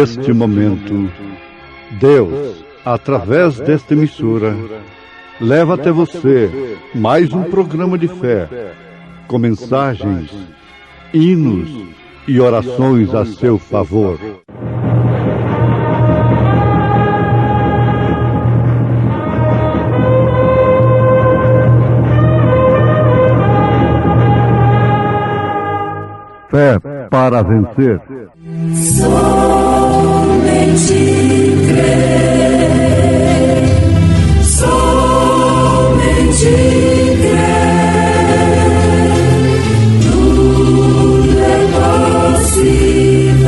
Neste momento, Deus, através desta emissora, leva até você mais um programa de fé, com mensagens, hinos e orações a seu favor. Fé para vencer. Somente crer, somente crer, tudo é possível,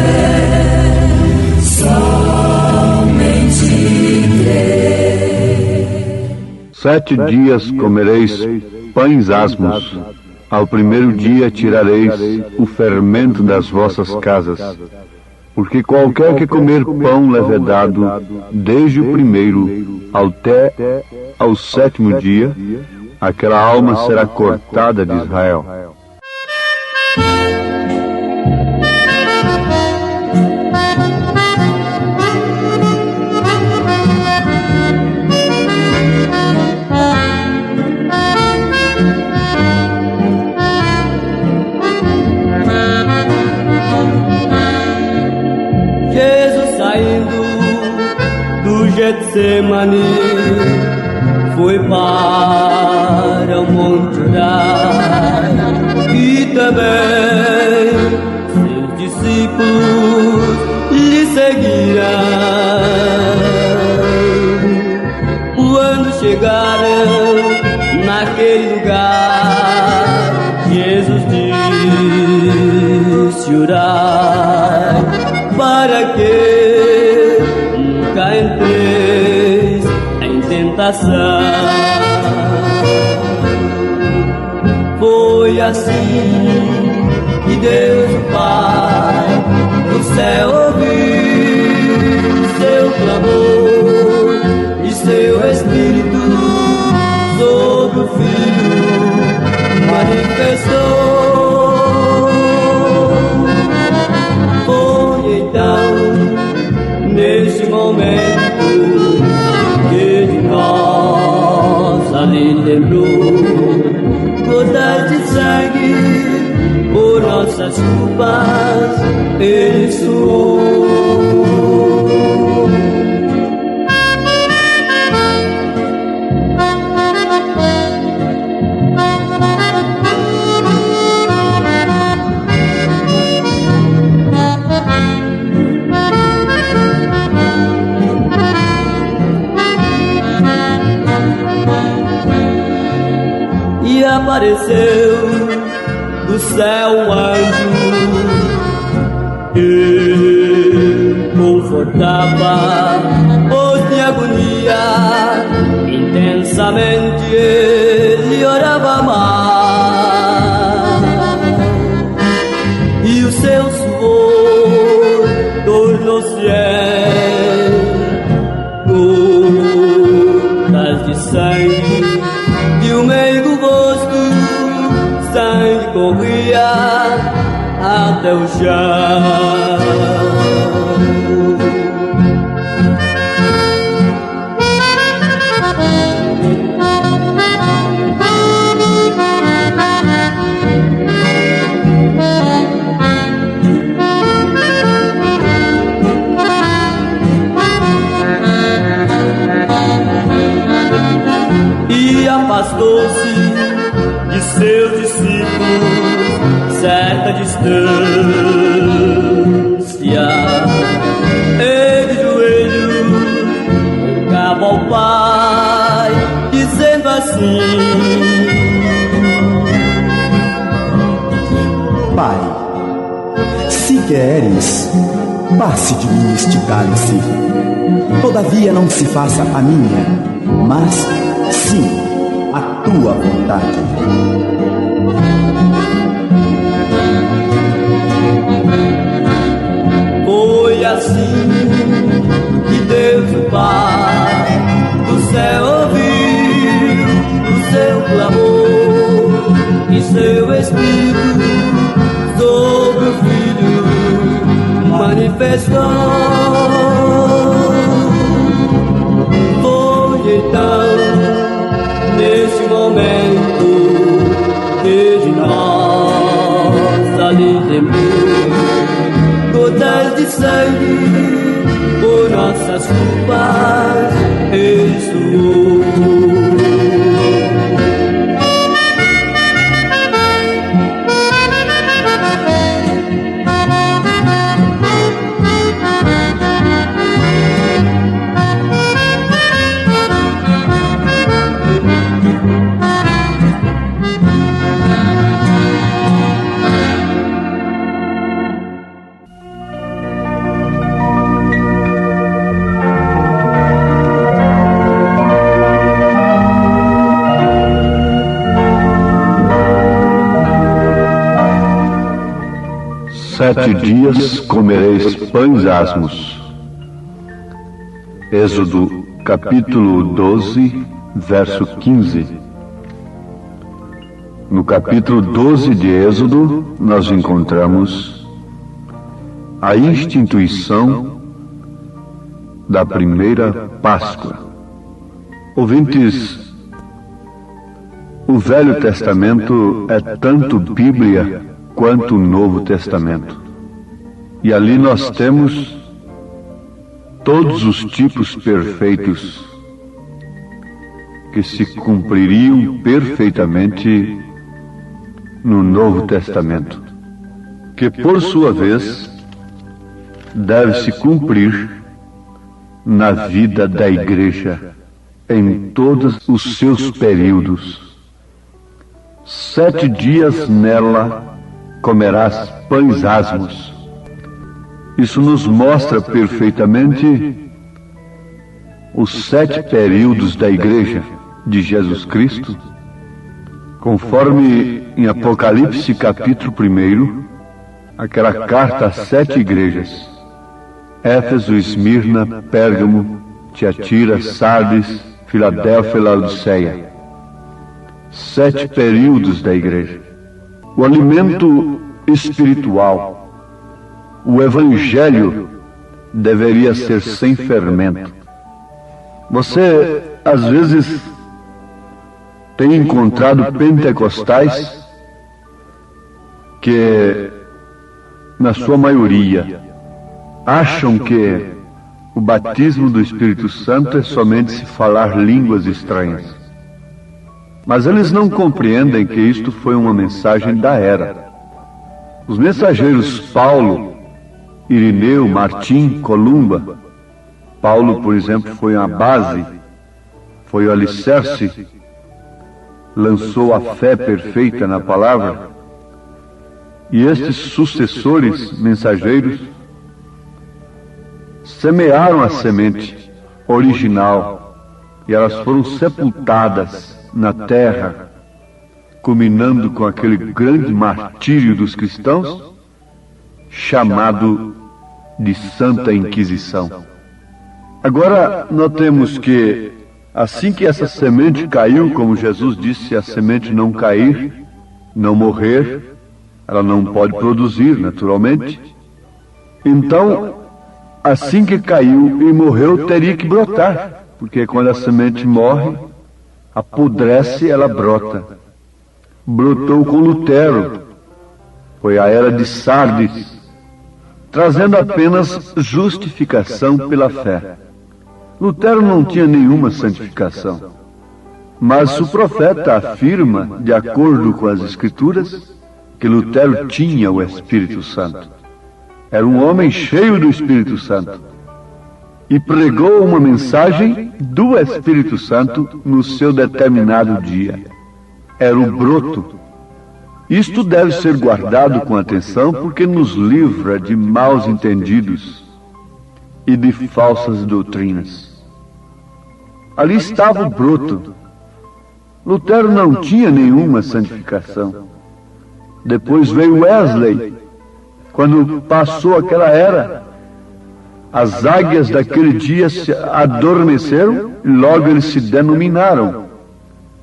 somente crer. 7 dias comereis pães asmos. Ao primeiro dia tirareis o fermento das vossas casas, porque qualquer que comer pão levedado, desde o primeiro até ao 7º dia, aquela alma será cortada de Israel. Getsemane foi para o monte orar, e também seus discípulos lhe seguirão. Quando chegaram naquele lugar, Jesus disse: orai para que nunca entreis em tentação. Foi assim que Deus o Pai do céu ouviu seu clamor e seu Espírito sobre o Filho manifestou. Foi então neste momento que de nós ali lembrou, gotas de sangue por nossas culpas ele suou. E apareceu do céu um anjo que confortava os de agonia. Intensamente ele orava mais, e o seu suor tornou-se gotas de sangue. De um meigo rosto, sangue corria até o chão. E afastou-se de seus discípulos certa distância. E de joelhos rogava ao Pai, dizendo assim: Pai, se queres, passe de mim este cálice. Todavia não se faça a minha, mas sim a tua vontade. Foi assim que Deus o Pai do céu ouviu o seu clamor e seu Espírito sobre o Filho manifestou. de sangue, por nossas culpas ressoou. Sete dias comereis pães asmos. Êxodo capítulo 12, verso 15. No capítulo 12 de Êxodo, nós encontramos a instituição da primeira Páscoa. Ouvintes, o Velho Testamento é tanto Bíblia quanto o Novo Testamento. E ali nós temos todos os tipos perfeitos que se cumpririam perfeitamente no Novo Testamento, que por sua vez deve se cumprir na vida da igreja em todos os seus períodos. 7 dias nela comerás pães asmos. Isso nos mostra perfeitamente os 7 períodos da Igreja de Jesus Cristo, conforme em Apocalipse capítulo 1, aquela carta às 7 igrejas: Éfeso, Esmirna, Pérgamo, Tiatira, Sardes, Filadélfia e Laodiceia. 7 períodos da Igreja. O alimento espiritual, o Evangelho, deveria ser sem fermento. Você, às vezes, tem encontrado pentecostais que, na sua maioria, acham que o batismo do Espírito Santo é somente se falar línguas estranhas. Mas eles não compreendem que isto foi uma mensagem da era. Os mensageiros Paulo, Irineu, Martim, Columba. Paulo, por exemplo, foi a base, foi o alicerce, lançou a fé perfeita na palavra. E estes sucessores mensageiros semearam a semente original e elas foram sepultadas na terra, culminando com aquele grande martírio dos cristãos, chamado de Santa Inquisição. Agora, notemos que, assim que essa semente caiu, como Jesus disse, se a semente não cair, não morrer, ela não pode produzir, naturalmente. Então, assim que caiu e morreu, teria que brotar, porque quando a semente morre, apodrece, ela brota. Brotou com Lutero, foi a era de Sardes, trazendo apenas justificação pela fé. Lutero não tinha nenhuma santificação, mas o profeta afirma, de acordo com as Escrituras, que Lutero tinha o Espírito Santo. Era um homem cheio do Espírito Santo e pregou uma mensagem do Espírito Santo no seu determinado dia. Era o broto. Isto deve ser guardado com atenção, porque nos livra de maus entendidos e de falsas doutrinas. Ali estava o broto. Lutero não tinha nenhuma santificação. Depois veio Wesley. Quando passou aquela era, as águias daquele dia se adormeceram e logo eles se denominaram.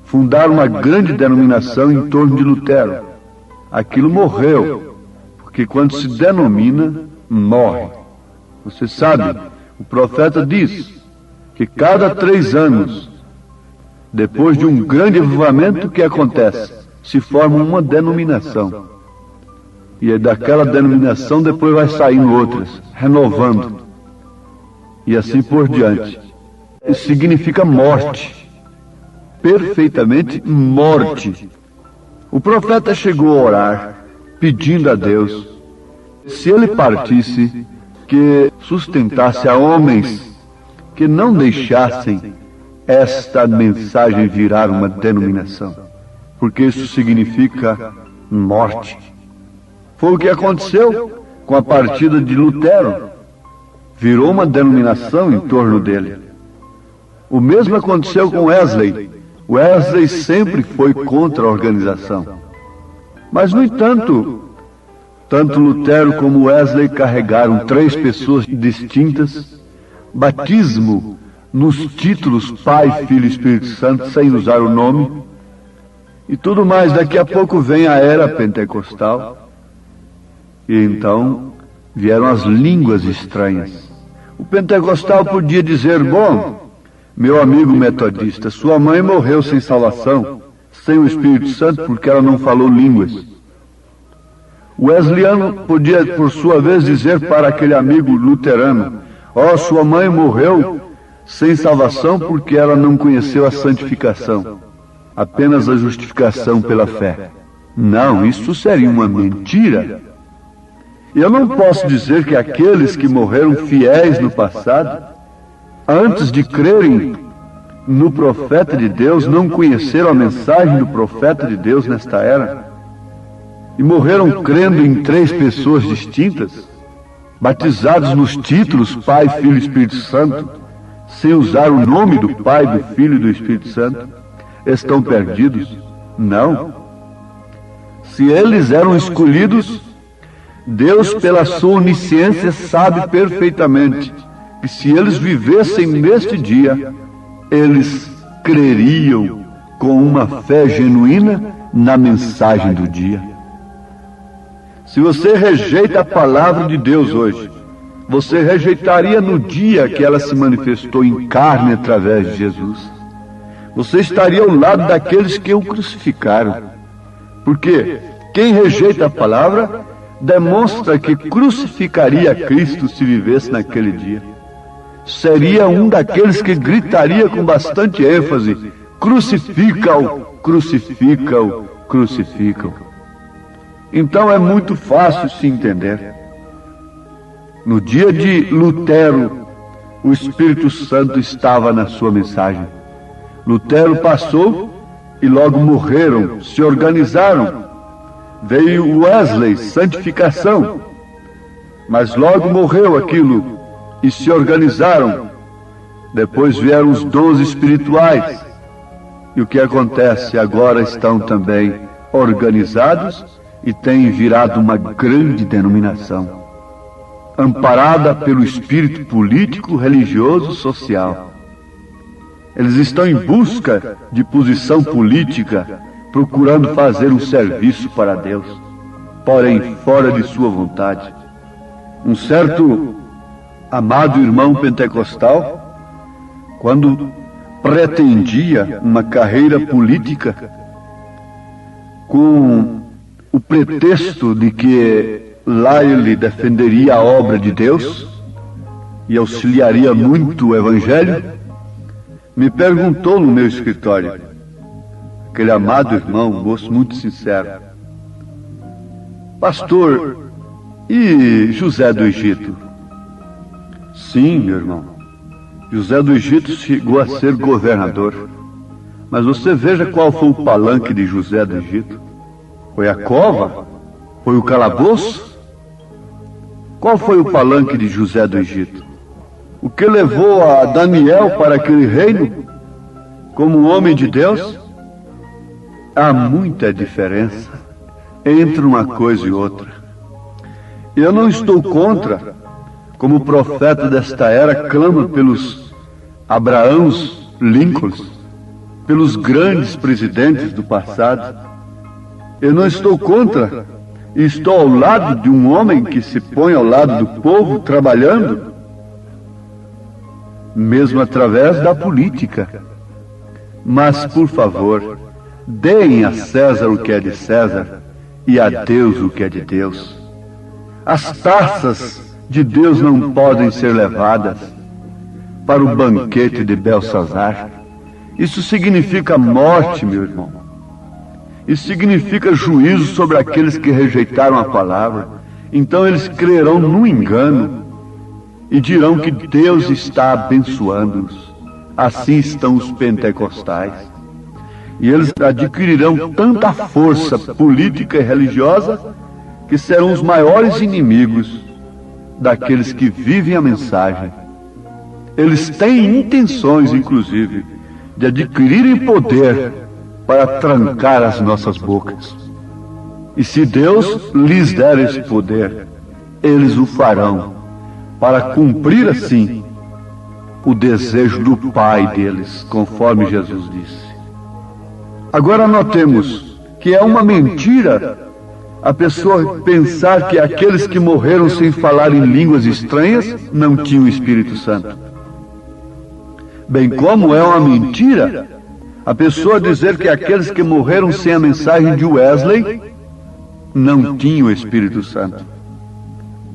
Fundaram uma grande denominação em torno de Lutero. Aquilo morreu, porque quando se denomina, morre. Você sabe, o profeta diz que cada 3 anos, depois de um grande avivamento, o que acontece? Se forma uma denominação. E daquela denominação depois vai saindo outras, renovando. E assim por diante. Isso significa morte. Perfeitamente morte. O profeta chegou a orar, pedindo a Deus, se ele partisse, que sustentasse a homens que não deixassem esta mensagem virar uma denominação, porque isso significa morte. Foi o que aconteceu com a partida de Lutero. Virou uma denominação em torno dele. O mesmo aconteceu com Wesley. Wesley sempre foi contra a organização. Mas, no entanto, tanto Lutero como Wesley carregaram 3 pessoas distintas, batismo nos títulos Pai, Filho e Espírito Santo, sem usar o nome, e tudo mais. Daqui a pouco vem a era pentecostal, e então vieram as línguas estranhas. O pentecostal podia dizer: bom, meu amigo metodista, sua mãe morreu sem salvação, sem o Espírito Santo, porque ela não falou línguas. O wesleyano podia, por sua vez, dizer para aquele amigo luterano: ó, sua mãe morreu sem salvação porque ela não conheceu a santificação, apenas a justificação pela fé. Não, isso seria uma mentira. Eu não posso dizer que aqueles que morreram fiéis no passado, antes de crerem no profeta de Deus, não conheceram a mensagem do profeta de Deus nesta era, e morreram crendo em 3 pessoas distintas, batizados nos títulos Pai, Filho e Espírito Santo, sem usar o nome do Pai, do Filho e do Espírito Santo, estão perdidos? Não. Se eles eram escolhidos, Deus, pela sua onisciência, sabe perfeitamente que se eles vivessem neste dia, eles creriam com uma fé genuína na mensagem do dia. Se você rejeita a palavra de Deus hoje, você rejeitaria no dia que ela se manifestou em carne através de Jesus. Você estaria ao lado daqueles que o crucificaram. Porque quem rejeita a palavra demonstra que crucificaria Cristo se vivesse naquele dia. Seria um daqueles que gritaria com bastante ênfase: crucifica-o, crucifica-o, crucifica-o. Então é muito fácil se entender. No dia de Lutero, o Espírito Santo estava na sua mensagem. Lutero passou e logo morreram, se organizaram. Veio Wesley, santificação, mas logo morreu aquilo e se organizaram. Depois vieram os dons espirituais. E o que acontece? Agora estão também organizados e têm virado uma grande denominação, amparada pelo espírito político, religioso, social. Eles estão em busca de posição política, procurando fazer um serviço para Deus, porém fora de sua vontade. Um certo amado irmão pentecostal, quando pretendia uma carreira política, com o pretexto de que lá ele defenderia a obra de Deus e auxiliaria muito o Evangelho, me perguntou no meu escritório, aquele amado irmão, um moço muito sincero: pastor, e José do Egito? Sim, meu irmão, José do Egito chegou a ser governador. Mas você veja qual foi o palanque de José do Egito. Foi a cova? Foi o calabouço? Qual foi o palanque de José do Egito? O que levou a Daniel para aquele reino como homem de Deus? Há muita diferença entre uma coisa e outra. Eu não estou contra, como o profeta desta era clama pelos Abraãos, Lincolns, pelos grandes presidentes do passado. Eu não estou contra, e estou ao lado de um homem que se põe ao lado do povo trabalhando, mesmo através da política. Mas, por favor, deem a César o que é de César e a Deus o que é de Deus. As taças de Deus não podem ser levadas para o banquete de Belsazar. Isso significa morte, meu irmão. Isso significa juízo sobre aqueles que rejeitaram a palavra. Então eles crerão no engano e dirão que Deus está abençoando-os. Assim estão os pentecostais. E eles adquirirão tanta força política e religiosa que serão os maiores inimigos daqueles que vivem a mensagem. Eles têm intenções, inclusive, de adquirirem poder para trancar as nossas bocas. E se Deus lhes der esse poder, eles o farão, para cumprir assim o desejo do Pai deles, conforme Jesus disse. Agora notemos que é uma mentira a pessoa pensar que aqueles que morreram sem falar em línguas estranhas não tinham o Espírito Santo. Bem como é uma mentira a pessoa dizer que aqueles que morreram sem a mensagem de Wesley não tinham o Espírito Santo.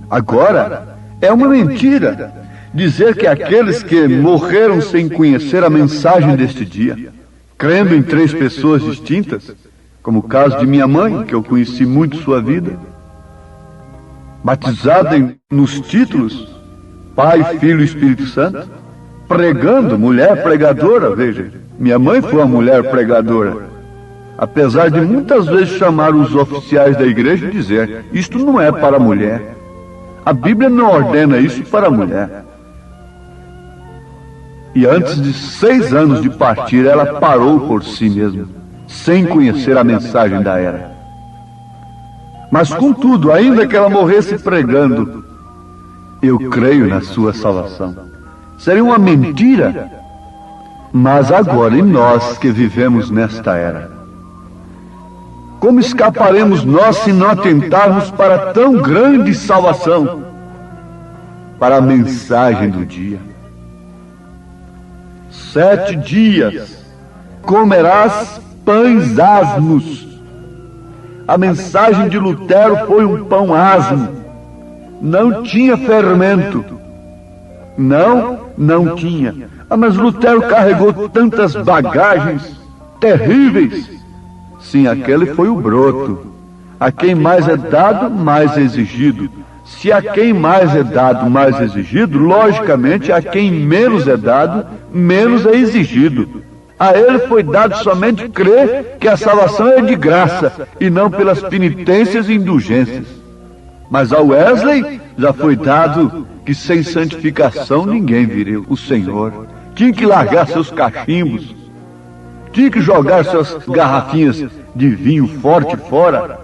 Agora, é uma mentira dizer que aqueles que morreram sem conhecer a mensagem deste dia, crendo em 3 pessoas distintas, como o caso de minha mãe, que eu conheci muito sua vida, batizada nos títulos Pai, Filho e Espírito Santo, pregando, mulher pregadora, veja, minha mãe foi uma mulher pregadora, apesar de muitas vezes chamar os oficiais da igreja e dizer, isto não é para a mulher, a Bíblia não ordena isso para a mulher. E antes de 6 anos de partir, ela parou por si mesma, sem conhecer a mensagem da era. Mas contudo, ainda que ela morresse pregando, eu creio na sua salvação. Seria uma mentira, mas agora, em nós que vivemos nesta era, como escaparemos nós se não atentarmos para tão grande salvação, para a mensagem do dia? 7 dias comerás pães asmos. A mensagem de Lutero foi um pão asmo. Não tinha fermento. Não tinha. Mas Lutero carregou tantas bagagens terríveis. Sim, aquele foi o broto. A quem mais é dado, mais é exigido. Se a quem mais é dado, mais é exigido, logicamente a quem menos é dado, menos é exigido. A ele foi dado somente crer que a salvação é de graça e não pelas penitências e indulgências. Mas a Wesley já foi dado que sem santificação ninguém viria o Senhor. Tinha que largar seus cachimbos, tinha que jogar suas garrafinhas de vinho forte fora,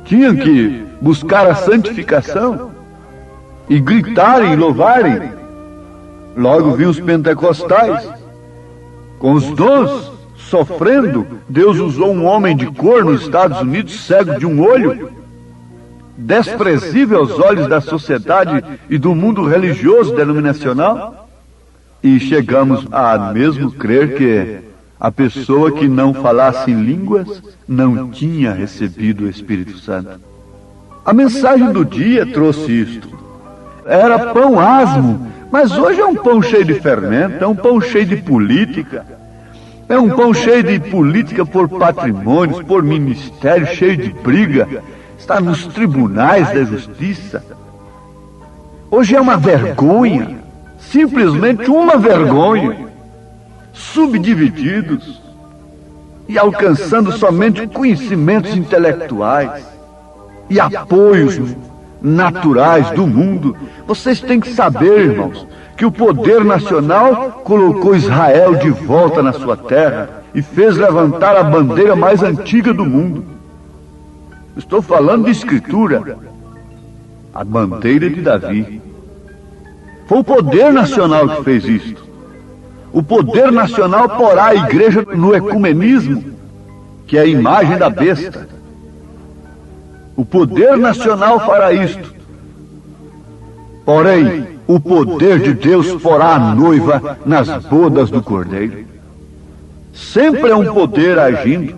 tinha que buscar a santificação e gritarem e louvarem. Logo vinham os pentecostais com os dons, sofrendo. Deus usou um homem de cor nos Estados Unidos, cego de um olho, desprezível aos olhos da sociedade e do mundo religioso denominacional, e chegamos a mesmo crer que a pessoa que não falasse em línguas não tinha recebido o Espírito Santo. A mensagem do dia trouxe isto. Era pão asmo, mas hoje é um pão cheio de fermento, é um pão cheio de política, é um pão cheio de política por patrimônios, por ministério, cheio de briga, está nos tribunais da justiça. Hoje é uma vergonha, simplesmente uma vergonha, subdivididos e alcançando somente conhecimentos intelectuais e apoios naturais do mundo. Vocês têm que saber, irmãos, que o poder nacional colocou Israel de volta na sua terra e fez levantar a bandeira mais antiga do mundo. Estou falando de Escritura, a bandeira de Davi. Foi o poder nacional que fez isto. O poder nacional porá a igreja no ecumenismo, que é a imagem da besta. O poder nacional fará isto. Porém, o poder de Deus porá a noiva nas bodas do Cordeiro. Sempre é um poder agindo.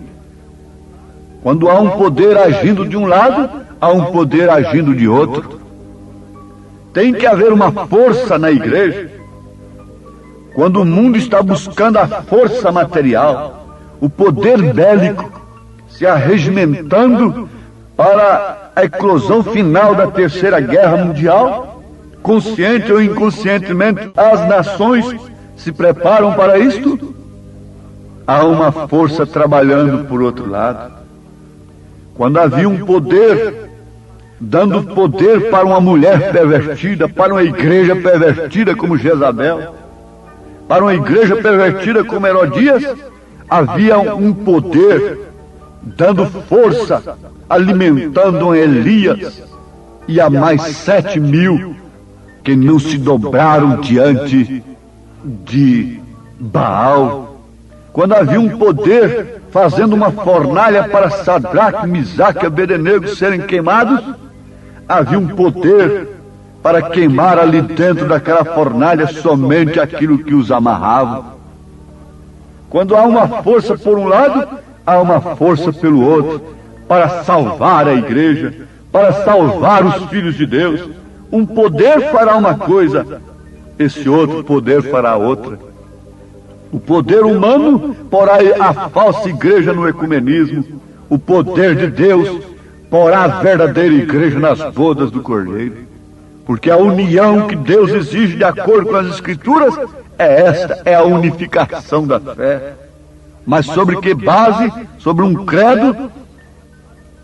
Quando há um poder agindo de um lado, há um poder agindo de outro. Tem que haver uma força na igreja. Quando o mundo está buscando a força material, o poder bélico, se arregimentando para a eclosão final da Terceira Guerra Mundial, consciente ou inconscientemente, as nações se preparam para isto. Há uma força trabalhando por outro lado. Quando havia um poder, dando poder para uma mulher pervertida, para uma igreja pervertida como Jezabel, para uma igreja pervertida como Herodias, havia um poder dando força, alimentando Elias e a mais 7.000 que não se dobraram diante de Baal. Quando havia um poder fazendo uma fornalha para Sadraque, Misaque e Abednego serem queimados, havia um poder para queimar ali dentro daquela fornalha somente aquilo que os amarrava. Quando há uma força por um lado, há uma força pelo outro, para salvar a igreja, para salvar os filhos de Deus. Um poder fará uma coisa, esse outro poder fará outra. O poder humano porá a falsa igreja no ecumenismo. O poder de Deus porá a verdadeira igreja nas bodas do Cordeiro. Porque a união que Deus exige de acordo com as Escrituras é esta, é a unificação da fé. Mas sobre que base? Sobre um credo?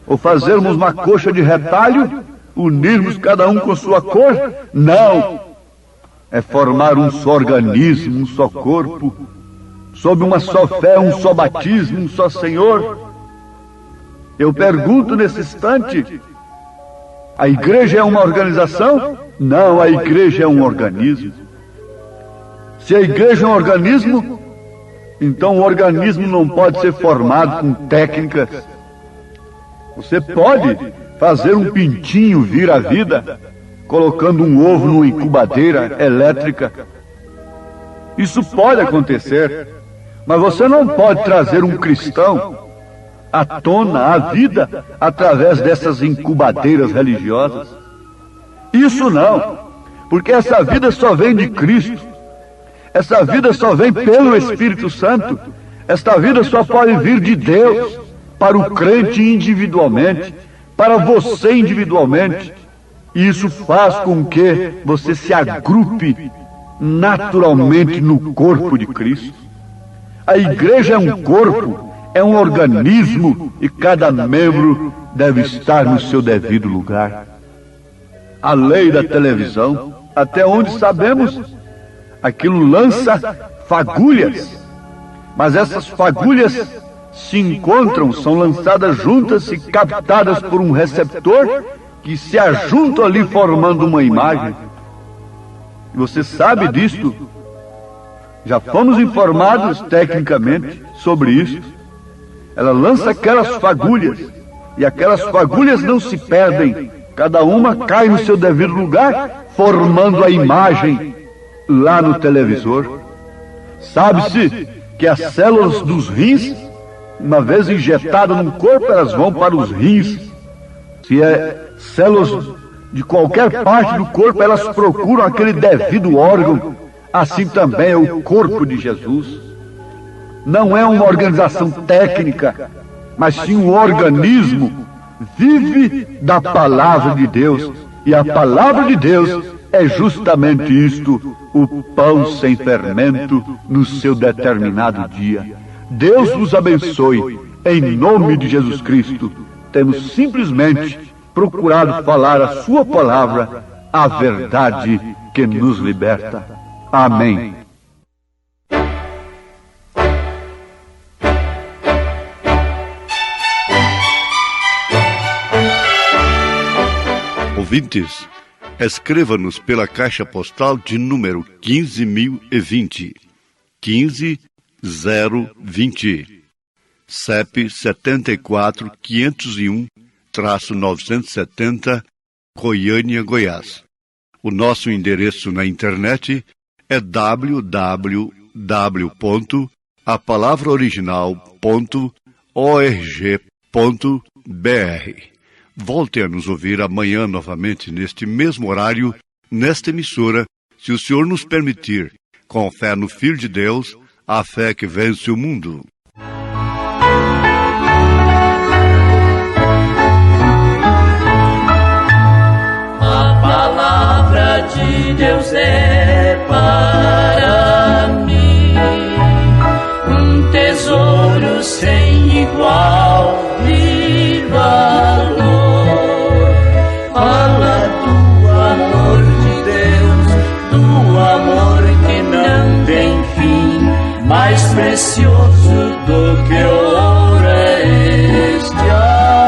Ou fazermos uma coxa de retalho? Unirmos cada um com sua cor? Não! É formar um só organismo, um só corpo, sob uma só fé, um só batismo, um só Senhor. Eu pergunto nesse instante, a igreja é uma organização? Não, a igreja é um organismo. Se a igreja é um organismo, então o organismo não pode ser formado com técnicas. Você pode fazer um pintinho vir à vida, colocando um ovo numa incubadeira elétrica. Isso pode acontecer, mas você não pode trazer um cristão à tona, à vida, através dessas incubadeiras religiosas. Isso não, porque essa vida só vem de Cristo. Essa vida só vem pelo Espírito Santo. Esta vida só pode vir de Deus, para o crente individualmente, para você individualmente. E isso faz com que você se agrupe naturalmente no corpo de Cristo. A igreja é um corpo, é um organismo, e cada membro deve estar no seu devido lugar. A lei da televisão, até onde sabemos, aquilo lança fagulhas, mas essas fagulhas se encontram, são lançadas juntas e captadas por um receptor que se ajuntam ali formando uma imagem. E você sabe disto. Já fomos informados tecnicamente sobre isso. Ela lança aquelas fagulhas, e aquelas fagulhas não se perdem. Cada uma cai no seu devido lugar, formando a imagem lá no televisor. Sabe-se que as células dos rins, uma vez injetadas no corpo, elas vão para os rins. Se é células de qualquer parte do corpo, elas procuram aquele devido órgão. Assim também é o corpo de Jesus. Não é uma organização técnica, mas sim um organismo. Vive da palavra de Deus. E a palavra de Deus é justamente isto, o pão sem fermento no seu determinado dia. Deus nos abençoe, em nome de Jesus Cristo. Temos simplesmente procurado falar a sua palavra, a verdade que nos liberta. Amém. Ouvintes, escreva-nos pela caixa postal de número 15.020, 15020, CEP 74.501-970, Goiânia, Goiás. O nosso endereço na internet é www.apalavraoriginal.org.br. Volte a nos ouvir amanhã novamente neste mesmo horário, nesta emissora, se o Senhor nos permitir, com fé no Filho de Deus, a fé que vence o mundo. A palavra de Deus é para mim um tesouro sem igual de valor. Fala do amor de Deus, do amor que não tem fim, mais precioso do que ouro é este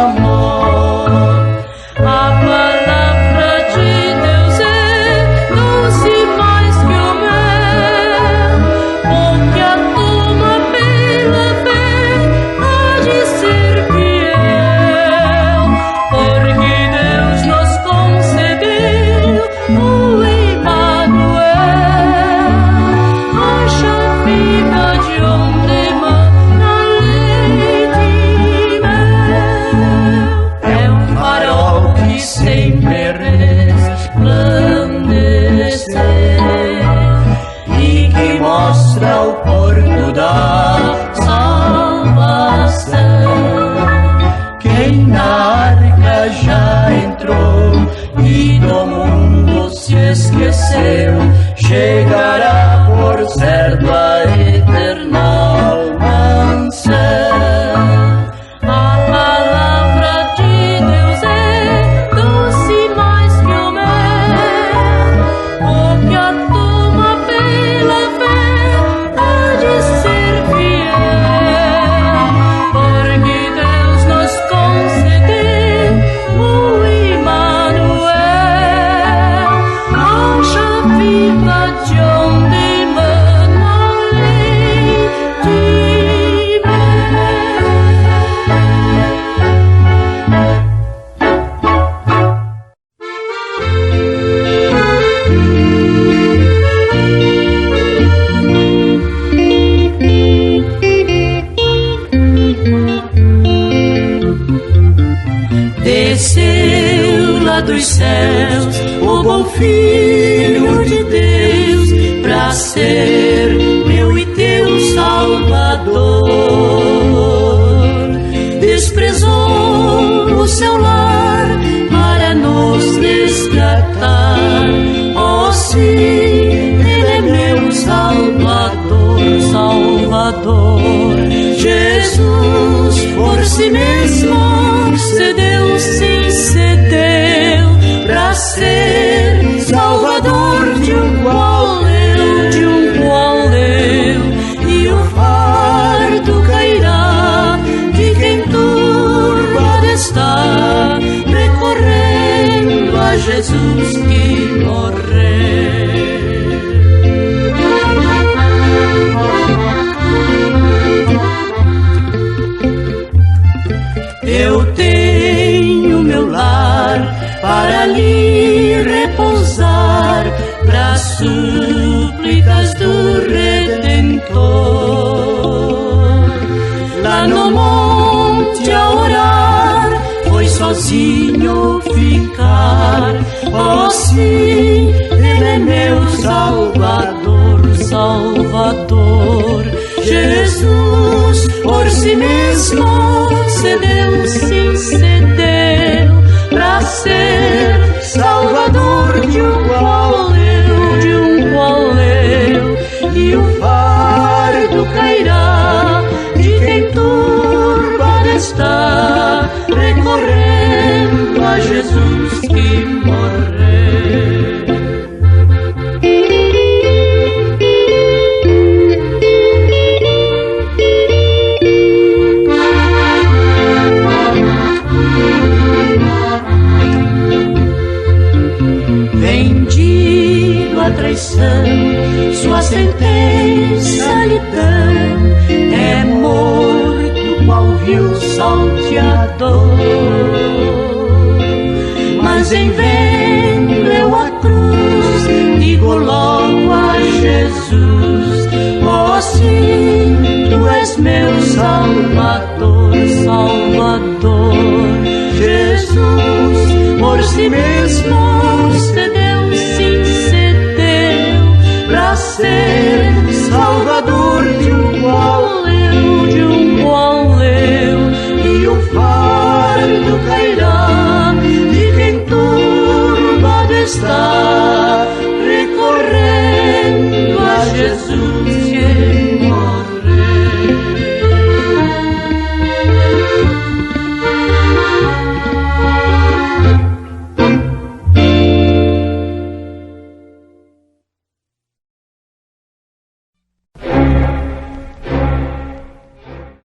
amor. A palavra de Deus é doce mais que o mel, o que a toma pela fé há de ser fiel, porque Deus nos concedeu o Emmanuel, a chave de onde emana leite e mel. É um farol que sempre resplandece e que mostra o porto da salvação. Quem na arca já entrou e do mundo se esqueceu, chegará por certo à eterna mansão. A palavra de Deus é doce mais que o mel, o que a toma pela fé há de ser fiel, porque Deus nos concedeu o Emmanuel, a chave de onde emana leite e mel. Desceu lá dos céus o bom Filho de Deus pra ser meu e teu Salvador. Desprezou o seu lar para nos resgatar. Oh sim, Ele é meu Salvador, Salvador. Jesus por si mesmo cedeu, sim, cedeu pra ser Salvador de um qual eu, e o fardo cairá de quem turbado está, recorrendo a Jesus que morreu. Eu tenho meu lar para ali repousar, para súplicas do Redentor. Lá no monte a orar, foi sozinho ficar. Oh sim, Ele é meu Salvador, Salvador. Jesus por si mesmo cedeu, sim, cedeu pra ser Salvador de um qual eu, e o fardo cairá de quem turbado está, recorrendo a Jesus que morreu. Vendido à traição, sua sentença lhe dão, é morto qual vil salteador. Mas em vendo eu a cruz, digo logo a Jesus: oh sim, tu és meu Salvador, Salvador. Salvador. Jesus, por si mesmo